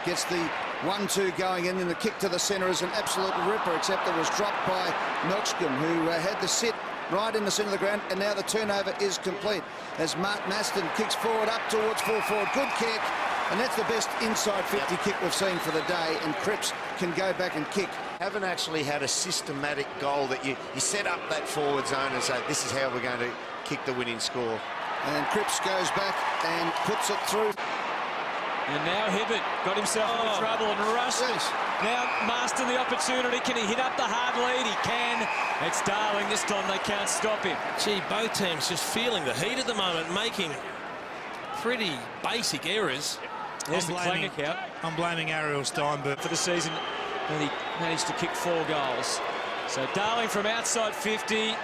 gets the 1-2 going in, and the kick to the centre is an absolute ripper, except it was dropped by Melchcombe, who had the sit right in the centre of the ground, and now the turnover is complete as Mark Maston kicks forward up towards full forward. Good kick, and that's the best inside 50 kick we've seen for the day, and Cripps can go back and kick. Haven't actually had a systematic goal that you set up that forward zone and say, this is how we're going to kick the winning score. And Cripps goes back and puts it through. And now Hibbert got himself into trouble and rushes. Yes. Now Marston the opportunity. Can he hit up the hard lead? He can. It's Darling. This time they can't stop him. Gee, both teams just feeling the heat at the moment, making pretty basic errors. There's the clanger count. I'm blaming Ariel Steinberg For the season, and he managed to kick 4 goals. So Darling from outside 50.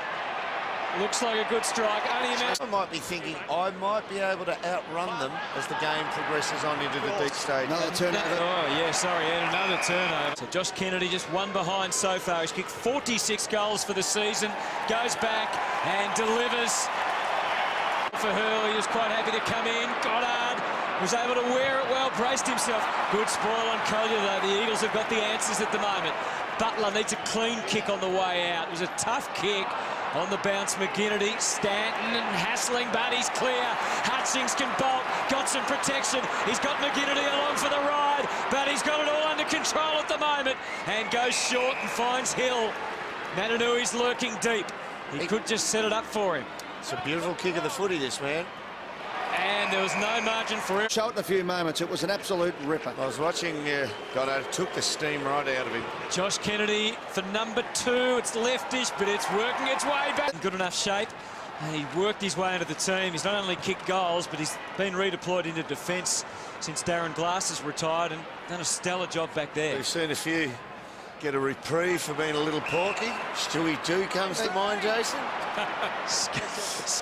Looks like a good strike. Only I might be thinking I might be able to outrun them as the game progresses on into the deep stage. Another turnover. Oh, yeah, sorry, and another turnover. So Josh Kennedy just one behind so far. He's kicked 46 goals for the season. Goes back and delivers for Hurley. He was quite happy to come in. Goddard was able to wear it well, braced himself. Good spoil on Collier, though. The Eagles have got the answers at the moment. Butler needs a clean kick on the way out. It was a tough kick. On the bounce, McGinnity, Stanton and hassling, but he's clear. Hutchings can bolt, got some protection. He's got McGinnity along for the ride, but he's got it all under control at the moment and goes short and finds Hill. Mananui's lurking deep. He could just set it up for him. It's a beautiful kick of the footy, this man. And there was no margin for him. Shot in a few moments. It was an absolute ripper. I was watching Goddard, took the steam right out of him. Josh Kennedy for number 2. It's leftish, but it's working its way back. Good enough shape. And he worked his way into the team. He's not only kicked goals, but he's been redeployed into defence since Darren Glass has retired and done a stellar job back there. We've seen a few get a reprieve for being a little porky. Stewie 2 comes to mind, Jason.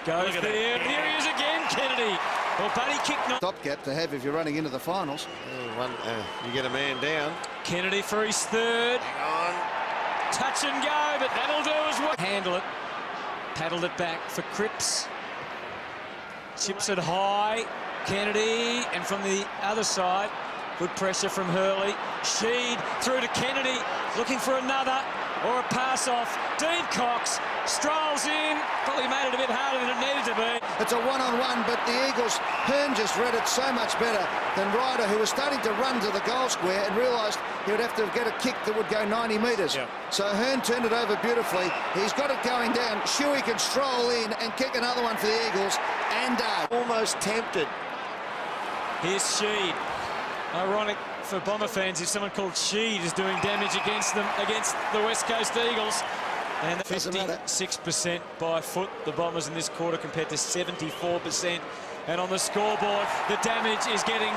Goes there. Here he is again, Kennedy. Well, buddy kick not. Stopgap to have if you're running into the finals. You get a man down. Kennedy for his 3rd. Hang on. Touch and go, but that'll do as well. Handle it. Paddled it back for Cripps. Chips it high. Kennedy, and from the other side, good pressure from Hurley. Sheed through to Kennedy, looking for another, or a pass off. Dean Cox strolls in, probably made it a bit harder than it needed to be. It's a one-on-one, but the Eagles, Hearn just read it so much better than Ryder, who was starting to run to the goal square and realised he would have to get a kick that would go 90 metres. Yep. So Hearn turned it over beautifully. He's got it going down. Shuey can stroll in and kick another one for the Eagles, and Almost tempted. Here's Sheed. Ironic for Bomber fans if someone called Sheed is doing damage against them, against the West Coast Eagles. And 56% by foot, the Bombers in this quarter compared to 74%. And on the scoreboard, the damage is getting